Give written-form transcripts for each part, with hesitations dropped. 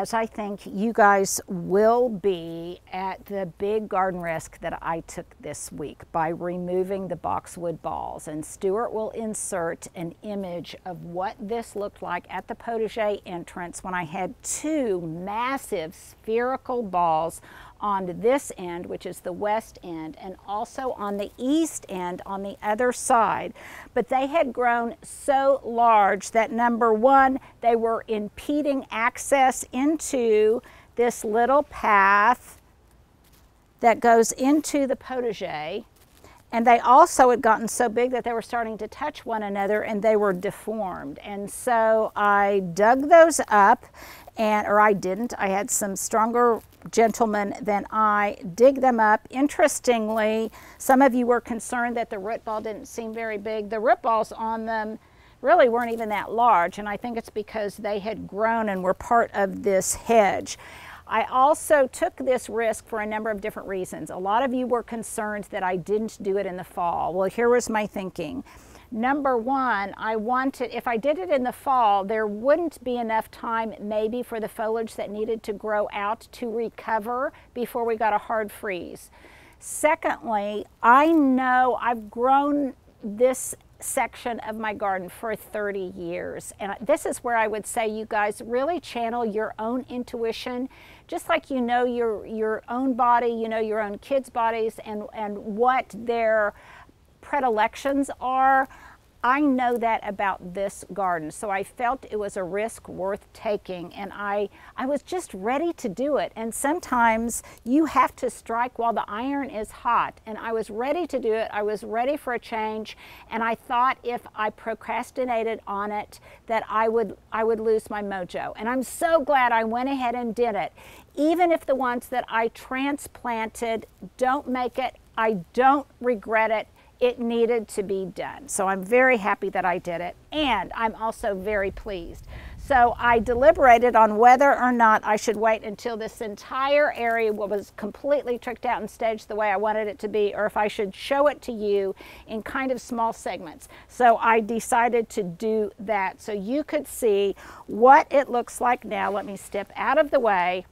as I think you guys will be at the big garden risk that I took this week by removing the boxwood balls. And Stuart will insert an image of what this looked like at the potager entrance when I had two massive spherical balls on this end, which is the west end, and also on the east end on the other side. But they had grown so large that, number one, they were impeding access into this little path that goes into the potager. And they also had gotten so big that they were starting to touch one another and they were deformed. And so I dug those up, or I didn't. I had some stronger gentlemen than I dig them up. Interestingly, some of you were concerned that the root ball didn't seem very big. The root balls on them really weren't even that large, and I think it's because they had grown and were part of this hedge. I also took this risk for a number of different reasons. A lot of you were concerned that I didn't do it in the fall. Well, here was my thinking. Number one, I wanted, if I did it in the fall, there wouldn't be enough time maybe for the foliage that needed to grow out to recover before we got a hard freeze. Secondly, I know I've grown this section of my garden for 30 years. And this is where I would say you guys really channel your own intuition, just like you know your own body, you know your own kids' bodies and what their predilections are. I know that about this garden, so I felt it was a risk worth taking, and I was just ready to do it. And sometimes you have to strike while the iron is hot, and I was ready to do it. I was ready for a change, and I thought if I procrastinated on it that I would lose my mojo. And I'm so glad I went ahead and did it. Even if the ones that I transplanted don't make it, I don't regret it. It needed to be done. So I'm very happy that I did it, and I'm also very pleased. So I deliberated on whether or not I should wait until this entire area was completely tricked out and staged the way I wanted it to be, or if I should show it to you in kind of small segments. So I decided to do that so you could see what it looks like now. Let me step out of the way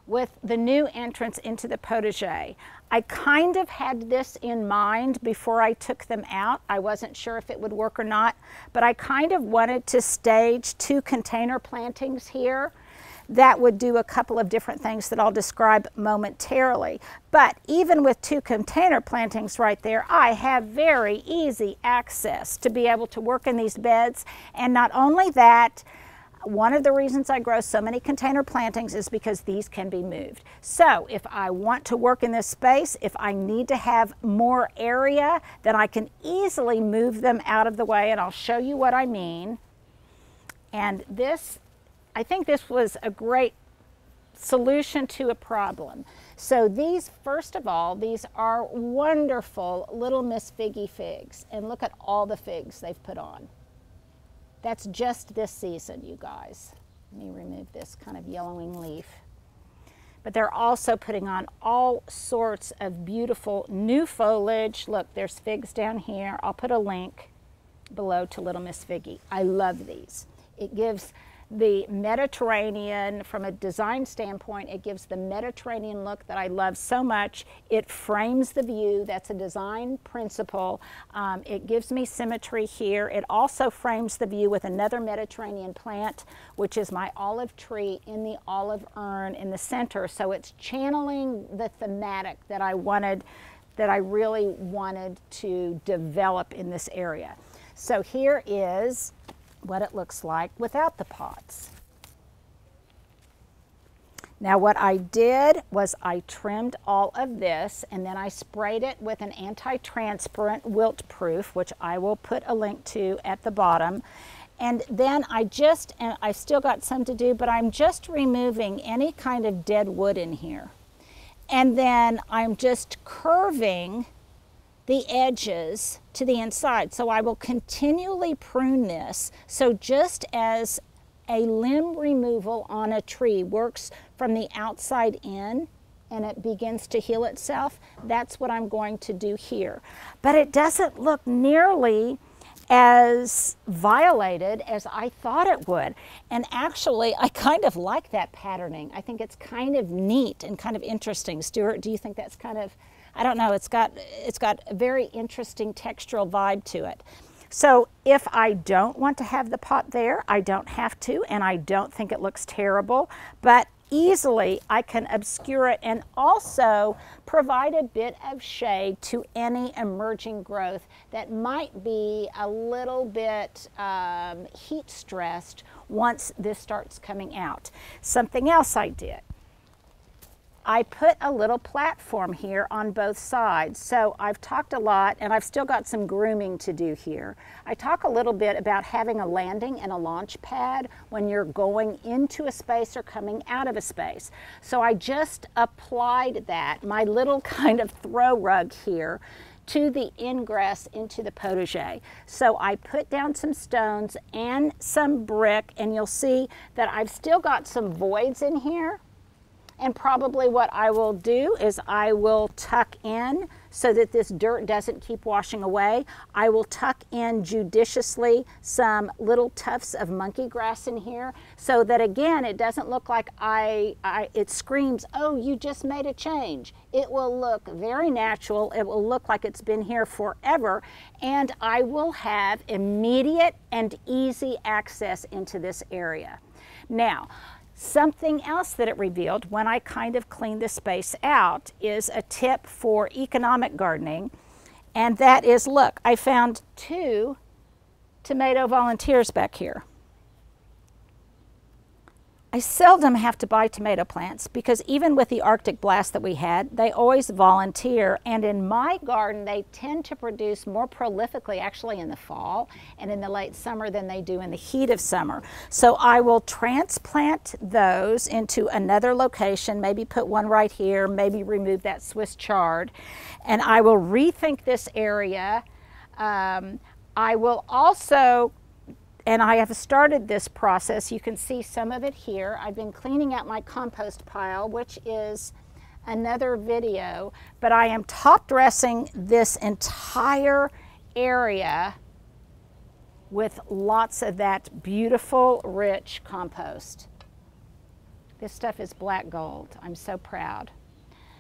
with the new entrance into the potager. I kind of had this in mind before I took them out. I wasn't sure if it would work or not, but I kind of wanted to stage two container plantings here that would do a couple of different things that I'll describe momentarily. But even with two container plantings right there, I have very easy access to be able to work in these beds. And not only that, one of the reasons I grow so many container plantings is because these can be moved. So if I want to work in this space, if I need to have more area, then I can easily move them out of the way, and I'll show you what I mean. And this, I think this was a great solution to a problem. So these, first of all, these are wonderful little Miss Figgy figs, and look at all the figs they've put on. That's just this season, you guys. Let me remove this kind of yellowing leaf. But they're also putting on all sorts of beautiful new foliage. Look, there's figs down here. I'll put a link below to Little Miss Figgy. I love these. It gives the Mediterranean, from a design standpoint, it gives the Mediterranean look that I love so much. It frames the view. That's a design principle. It gives me symmetry here. It also frames the view with another Mediterranean plant, which is my olive tree in the olive urn in the center. So it's channeling the thematic that I wanted, that I really wanted to develop in this area. So here is what it looks like without the pots. Now what I did was I trimmed all of this, and then I sprayed it with an anti-transparent wilt proof, which I will put a link to at the bottom. And then and I still got some to do, but I'm just removing any kind of dead wood in here. And then I'm just curving the edges to the inside. So I will continually prune this. So just as a limb removal on a tree works from the outside in and it begins to heal itself, that's what I'm going to do here. But it doesn't look nearly as violated as I thought it would. And actually, I kind of like that patterning. I think it's kind of neat and kind of interesting. Stuart, do you think that's kind of, I don't know, it's got a very interesting textural vibe to it. So if I don't want to have the pot there, I don't have to, and I don't think it looks terrible, but easily I can obscure it and also provide a bit of shade to any emerging growth that might be a little bit heat stressed once this starts coming out. Something else I did, I put a little platform here on both sides. So I've talked a lot, and I've still got some grooming to do here. I talk a little bit about having a landing and a launch pad when you're going into a space or coming out of a space. So I just applied that, my little kind of throw rug here, to the ingress into the potager. So I put down some stones and some brick, and you'll see that I've still got some voids in here. And probably what I will do is I will tuck in so that this dirt doesn't keep washing away. I will tuck in judiciously some little tufts of monkey grass in here so that, again, it doesn't look like it screams, oh, you just made a change. It will look very natural. It will look like it's been here forever, and I will have immediate and easy access into this area. Now, something else that it revealed when I kind of cleaned this space out is a tip for economic gardening, and that is, look, I found 2 tomato volunteers back here. I seldom have to buy tomato plants because even with the Arctic blast that we had, they always volunteer, and in my garden they tend to produce more prolifically actually in the fall and in the late summer than they do in the heat of summer. So I will transplant those into another location, maybe put one right here, maybe remove that Swiss chard, and I will rethink this area. I will also, and I have started this process. You can see some of it here. I've been cleaning out my compost pile, which is another video, but I am top dressing this entire area with lots of that beautiful, rich compost. This stuff is black gold. I'm so proud.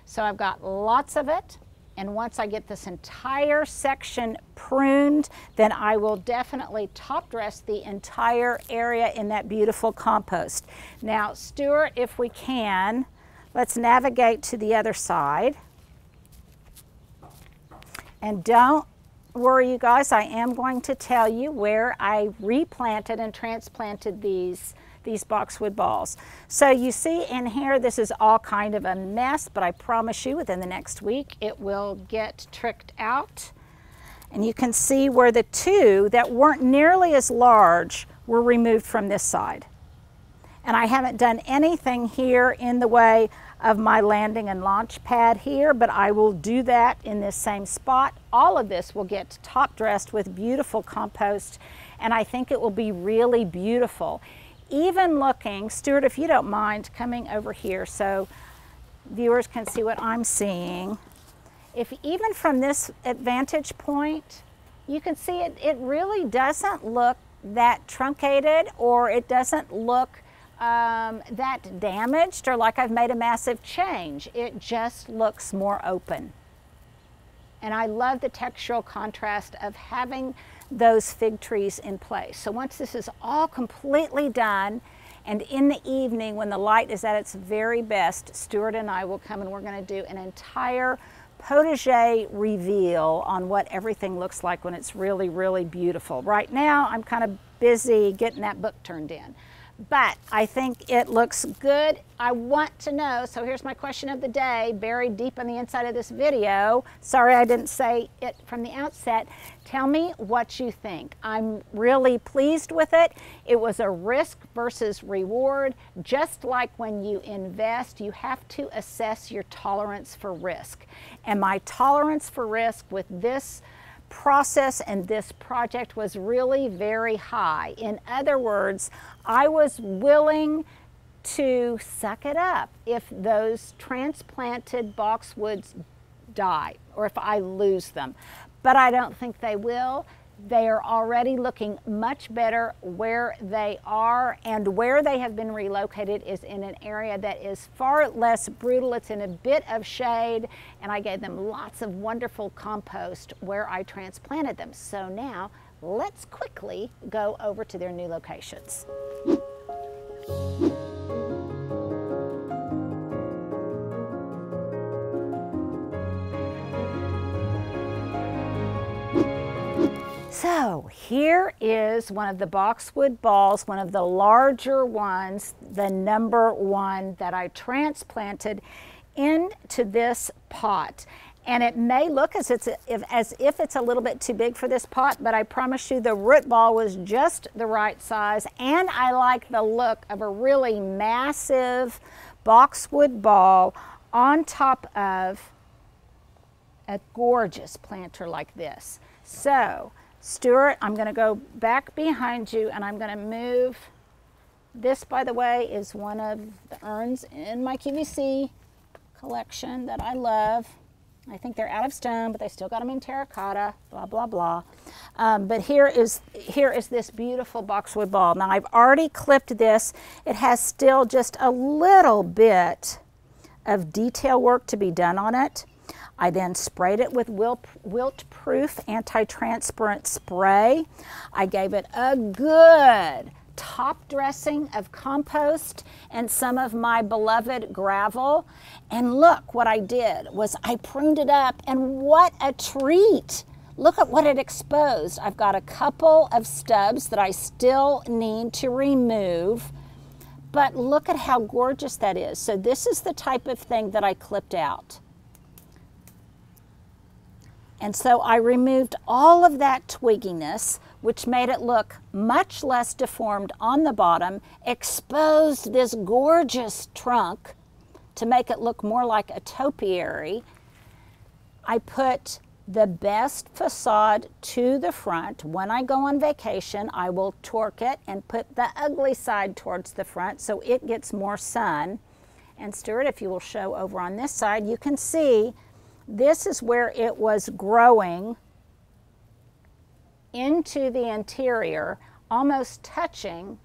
So I've got lots of it. And once I get this entire section pruned, then I will definitely top dress the entire area in that beautiful compost. Now, Stuart, if we can, let's navigate to the other side. And don't worry, you guys, I am going to tell you where I replanted and transplanted these boxwood balls. So you see in here, this is all kind of a mess, but I promise you within the next week it will get tricked out. And you can see where the 2 that weren't nearly as large were removed from this side. And I haven't done anything here in the way of my landing and launch pad here, but I will do that in this same spot. All of this will get top dressed with beautiful compost, and I think it will be really beautiful. Even looking, Stuart, if you don't mind coming over here so viewers can see what I'm seeing. If even from this vantage point, you can see it really doesn't look that truncated, or it doesn't look that damaged or like I've made a massive change. It just looks more open. And I love the textural contrast of having those fig trees in place. So once this is all completely done, and in the evening when the light is at its very best, Stuart and I will come and we're going to do an entire potager reveal on what everything looks like when it's really, really beautiful. Right now I'm kind of busy getting that book turned in, but I think it looks good. I want to know, so here's my question of the day, buried deep on the inside of this video. Sorry I didn't say it from the outset. Tell me what you think. I'm really pleased with it. It was a risk versus reward. Just like when you invest, you have to assess your tolerance for risk. And my tolerance for risk with this process and this project was really very high. In other words, I was willing to suck it up if those transplanted boxwoods die or if I lose them. But I don't think they will. They are already looking much better where they are, and where they have been relocated is in an area that is far less brutal. It's in a bit of shade, and I gave them lots of wonderful compost where I transplanted them. So now let's quickly go over to their new locations. So here is one of the boxwood balls, one of the larger ones, the number 1 that I transplanted into this pot. And it may look as if it's a little bit too big for this pot, but I promise you the root ball was just the right size, and I like the look of a really massive boxwood ball on top of a gorgeous planter like this. So Stuart, I'm going to go back behind you, and I'm going to move. This, by the way, is one of the urns in my QVC collection that I love. I think they're out of stone, but they still got them in terracotta, blah, blah, blah. But here is this beautiful boxwood ball. Now, I've already clipped this. It has still just a little bit of detail work to be done on it. I then sprayed it with wilt-proof anti-transparent spray. I gave it a good top dressing of compost and some of my beloved gravel. And look, what I did was I pruned it up, and what a treat. Look at what it exposed. I've got a couple of stubs that I still need to remove, but look at how gorgeous that is. So this is the type of thing that I clipped out. And so I removed all of that twigginess, which made it look much less deformed on the bottom, exposed this gorgeous trunk to make it look more like a topiary. I put the best facade to the front. When I go on vacation, I will torque it and put the ugly side towards the front so it gets more sun. And Stuart, if you will show over on this side, you can see this is where it was growing into the interior, almost touching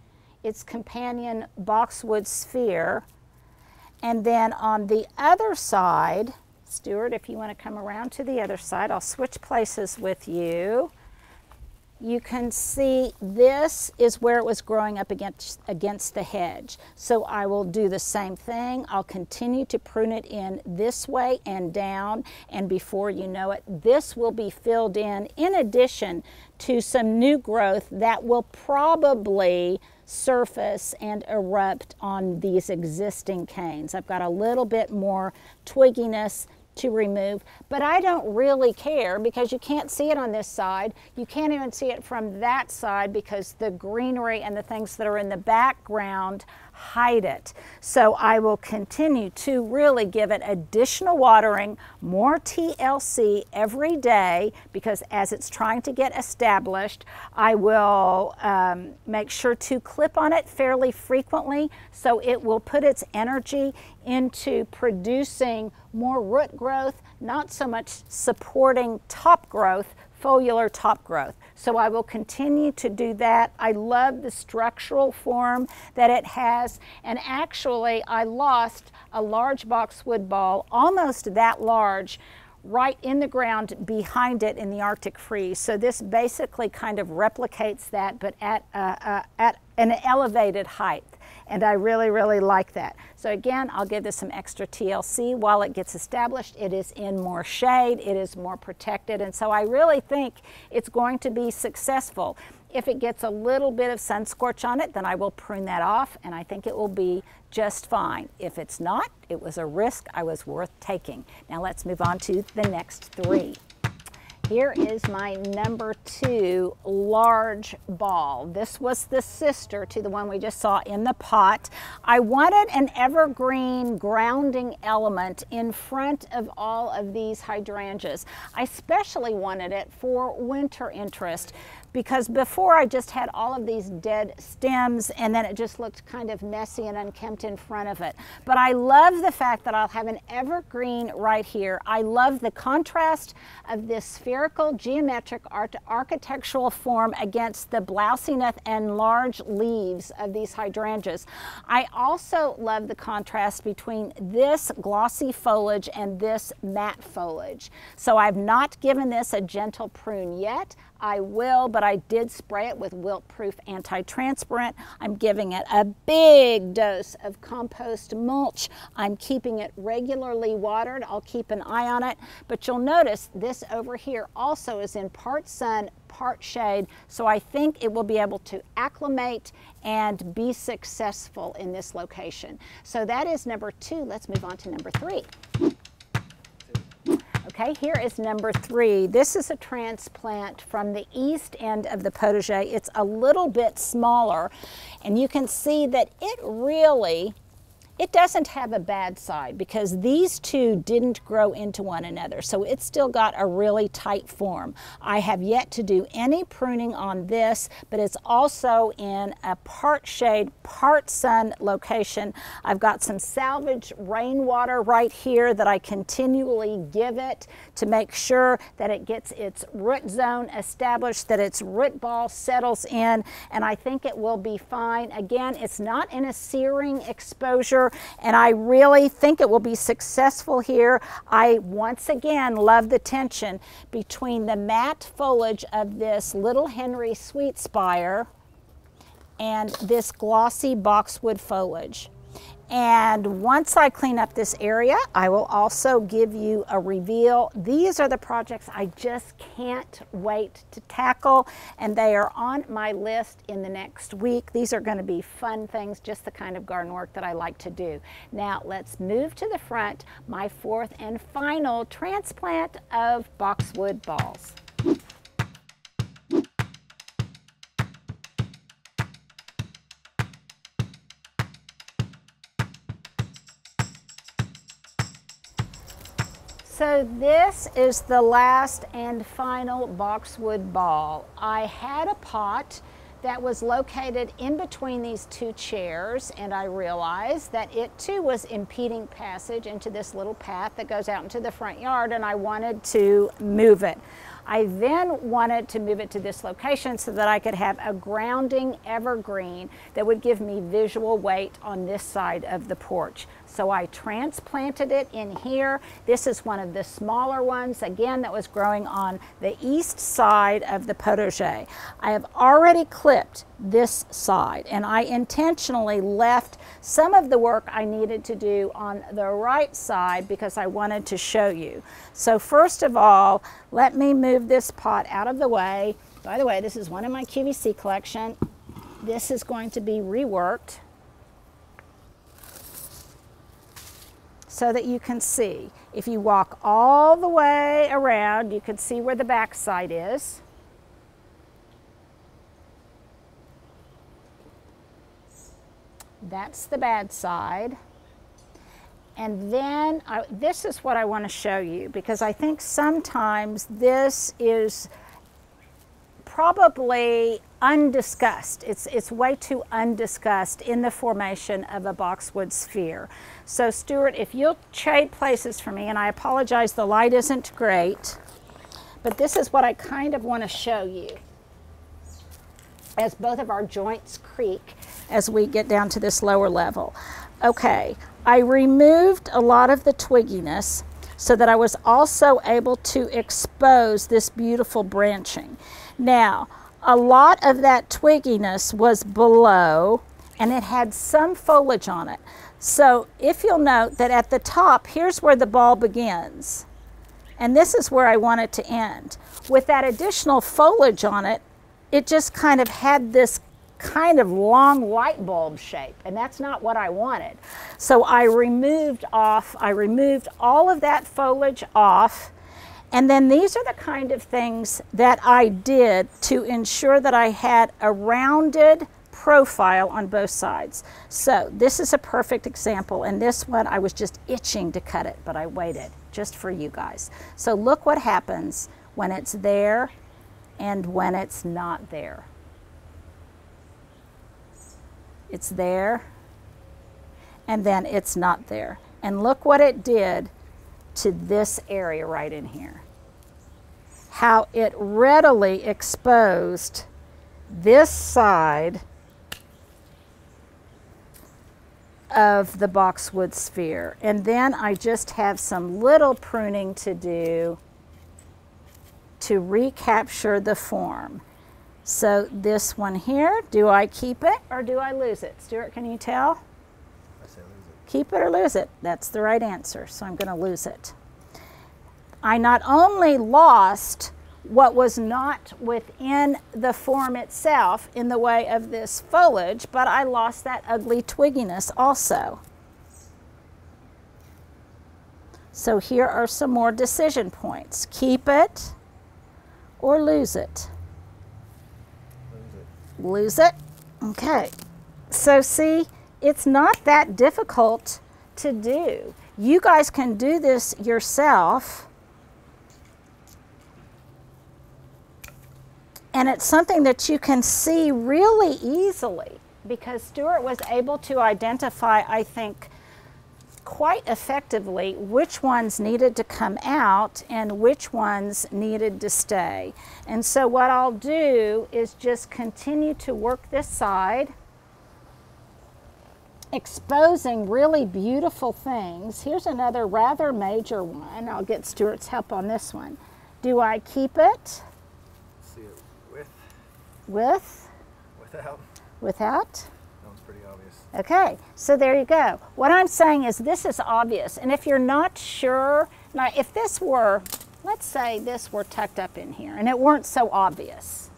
its companion boxwood sphere. And then on the other side, Stuart, if you want to come around to the other side, I'll switch places with you. You can see this is where it was growing up against the hedge. So I will do the same thing. I'll continue to prune it in this way and down, and before you know it, this will be filled in addition to some new growth that will probably surface and erupt on these existing canes. I've got a little bit more twigginess to remove, but I don't really care because you can't see it on this side. You can't even see it from that side because the greenery and the things that are in the background hide it. So I will continue to really give it additional watering, more TLC every day, because as it's trying to get established, I will make sure to clip on it fairly frequently so it will put its energy into producing more root growth, not so much supporting top growth, foliar top growth. So I will continue to do that. I love the structural form that it has, and actually I lost a large boxwood ball, almost that large, right in the ground behind it in the Arctic freeze. So this basically kind of replicates that, but at an elevated height. And I really, really like that. So again, I'll give this some extra TLC while it gets established. It is in more shade, it is more protected, and so I really think it's going to be successful. If it gets a little bit of sun scorch on it, then I will prune that off, and I think it will be just fine. If it's not, it was a risk I was worth taking. Now let's move on to the next three. Here is my number 2 large ball. This was the sister to the one we just saw in the pot. I wanted an evergreen grounding element in front of all of these hydrangeas. I especially wanted it for winter interest, because before I just had all of these dead stems and then it just looked kind of messy and unkempt in front of it. But I love the fact that I'll have an evergreen right here. I love the contrast of this sphere spherical geometric architectural form against the blousiness and large leaves of these hydrangeas. I also love the contrast between this glossy foliage and this matte foliage. So I've not given this a gentle prune yet. I will, but I did spray it with wilt-proof anti-transparent. I'm giving it a big dose of compost mulch. I'm keeping it regularly watered. I'll keep an eye on it, but you'll notice this over here also is in part sun, part shade, so I think it will be able to acclimate and be successful in this location. So that is number 2. Let's move on to number 3. Okay, here is number 3. This is a transplant from the east end of the potager. It's a little bit smaller, and you can see that it doesn't have a bad side because these two didn't grow into one another. So it's still got a really tight form. I have yet to do any pruning on this, but it's also in a part shade, part sun location. I've got some salvage rainwater right here that I continually give it to make sure that it gets its root zone established, that its root ball settles in, and I think it will be fine. Again, it's not in a searing exposure, and I really think it will be successful here. I once again love the tension between the matte foliage of this Little Henry Sweet Spire and this glossy boxwood foliage. And once I clean up this area, I will also give you a reveal. These are the projects I just can't wait to tackle, and they are on my list in the next week. These are going to be fun things, just the kind of garden work that I like to do. Now let's move to the front, my 4th and final transplant of boxwood balls. So this is the last and final boxwood ball. I had a pot that was located in between these 2 chairs, and I realized that it too was impeding passage into this little path that goes out into the front yard, and I wanted to move it. I then wanted to move it to this location so that I could have a grounding evergreen that would give me visual weight on this side of the porch. So I transplanted it in here. This is one of the smaller ones, again, that was growing on the east side of the potager. I have already clipped this side, and I intentionally left some of the work I needed to do on the right side because I wanted to show you. So first of all, let me move this pot out of the way. By the way, this is one in my QVC collection. This is going to be reworked so that you can see. If you walk all the way around, you can see where the back side is. That's the bad side. And then this is what I want to show you, because I think sometimes this is probably undiscussed. It's way too undiscussed in the formation of a boxwood sphere. So Stuart, if you'll trade places for me, and I apologize the light isn't great, but this is what I kind of want to show you as both of our joints creak as we get down to this lower level. Okay, I removed a lot of the twigginess so that I was also able to expose this beautiful branching. Now, a lot of that twigginess was below, and it had some foliage on it. So if you'll note that at the top, here's where the ball begins, and this is where I want it to end. With that additional foliage on it, it just kind of had this kind of long light bulb shape, and that's not what I wanted. So I removed all of that foliage off, and then these are the kind of things that I did to ensure that I had a rounded profile on both sides. So this is a perfect example, and this one I was just itching to cut it, but I waited just for you guys. So look what happens when it's there and when it's not there. It's there, and then it's not there. And look what it did to this area right in here. how it readily exposed this side of the boxwood sphere. And then I just have some little pruning to do to recapture the form. So this one here, do I keep it or do I lose it? Stuart, can you tell? I say lose it. Keep it or lose it. That's the right answer, so I'm going to lose it. I not only lost what was not within the form itself in the way of this foliage, but I lost that ugly twigginess also. So here are some more decision points. Keep it or lose it? Lose it. Lose it? Okay. So see, it's not that difficult to do. You guys can do this yourself. And it's something that you can see really easily because Stuart was able to identify, I think, quite effectively which ones needed to come out and which ones needed to stay. And so what I'll do is just continue to work this side, exposing really beautiful things. Here's another rather major one. I'll get Stuart's help on this one. Do I keep it? See it with? With? Without? Without? That one's pretty obvious. Okay, so there you go. What I'm saying is this is obvious. And if you're not sure, now if this were, let's say this were tucked up in here and it weren't so obvious,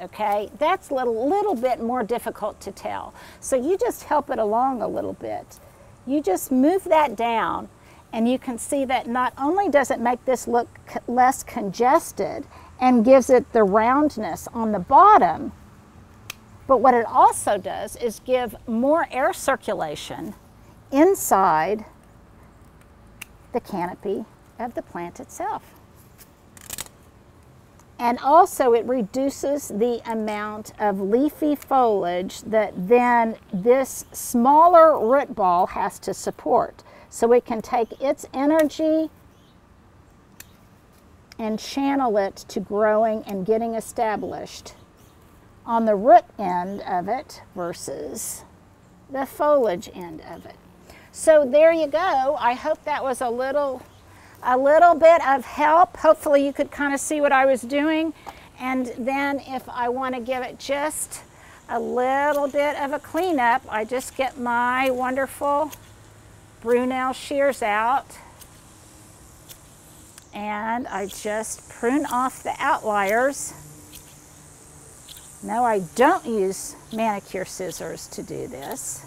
okay? That's a little bit more difficult to tell. So you just help it along a little bit. You just move that down and you can see that not only does it make this look less congested and gives it the roundness on the bottom, but what it also does is give more air circulation inside the canopy of the plant itself. And also it reduces the amount of leafy foliage that then this smaller root ball has to support. So it can take its energy and channel it to growing and getting established on the root end of it versus the foliage end of it. So there you go. I hope that was a little bit of help. Hopefully you could kind of see what I was doing. And then if I want to give it just a little bit of a cleanup, I just get my wonderful Brunel shears out and I just prune off the outliers. No, I don't use manicure scissors to do this.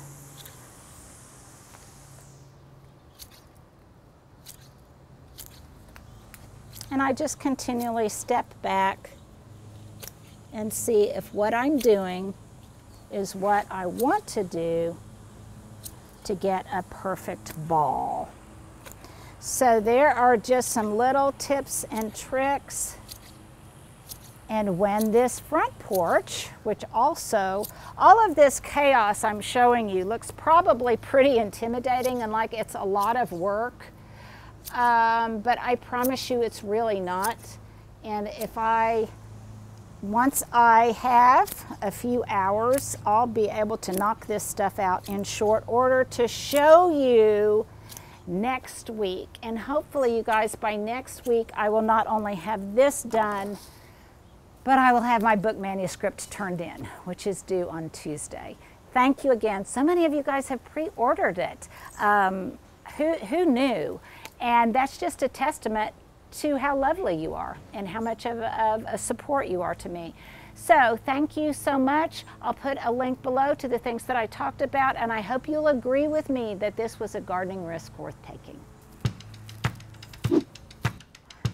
And I just continually step back and see if what I'm doing is what I want to do to get a perfect ball. So there are just some little tips and tricks. And when this front porch, which also, all of this chaos I'm showing you looks probably pretty intimidating and like it's a lot of work, but I promise you it's really not. And once I have a few hours, I'll be able to knock this stuff out in short order to show you next week. And hopefully you guys, by next week, I will not only have this done, but I will have my book manuscript turned in, which is due on Tuesday. Thank you again. So many of you guys have pre-ordered it. Who knew? And that's just a testament to how lovely you are and how much of a support you are to me. So thank you so much. I'll put a link below to the things that I talked about, and I hope you'll agree with me that this was a gardening risk worth taking.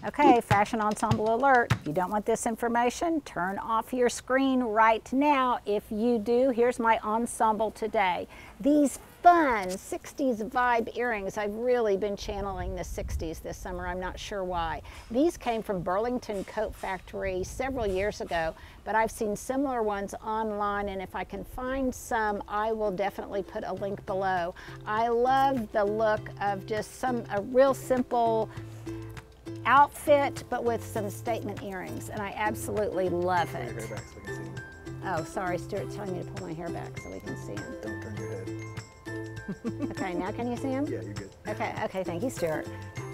Okay, Fashion Ensemble alert. If you don't want this information, turn off your screen right now. If you do, here's my ensemble today. These fun 60s vibe earrings. I've really been channeling the 60s this summer. I'm not sure why. These came from Burlington Coat Factory several years ago, but I've seen similar ones online, and if I can find some, I will definitely put a link below. I love the look of just a real simple outfit, but with some statement earrings, and I absolutely love Pull your it. hair back so we can see him. Oh, sorry, Stuart's telling me to pull my hair back so we can see him. Don't turn your head. Okay, now can you see him? Yeah, you're good. Okay, thank you, Stuart.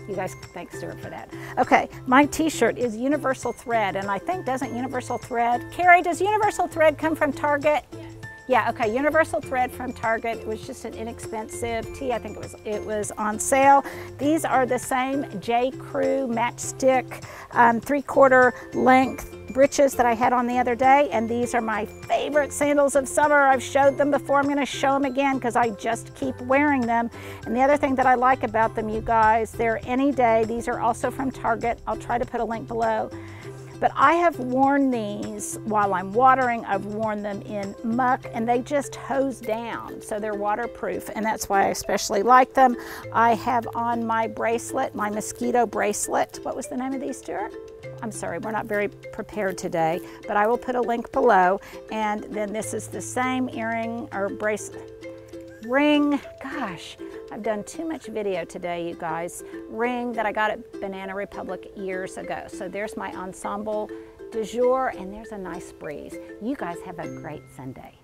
You guys, thanks, Stuart, for that. Okay, my t-shirt is Universal Thread, and I think, doesn't Universal Thread, Carrie, does Universal Thread come from Target? Yes. Yeah, okay, Universal Thread from Target. It was just an inexpensive tee. I think it was on sale. These are the same J. Crew matchstick 3/4 length breeches that I had on the other day, and these are my favorite sandals of summer. I've showed them before. I'm going to show them again because I just keep wearing them. And the other thing that I like about them, you guys, they're any day. These are also from Target. I'll try to put a link below. But I have worn these while I'm watering. I've worn them in muck, and they just hose down, so they're waterproof, and that's why I especially like them. I have on my bracelet, my mosquito bracelet. What was the name of these, Stuart? I'm sorry, we're not very prepared today, but I will put a link below. And then this is the same earring or ring. Gosh, I've done too much video today, you guys. Ring that I got at Banana Republic years ago. So there's my ensemble du jour, and there's a nice breeze. You guys have a great Sunday.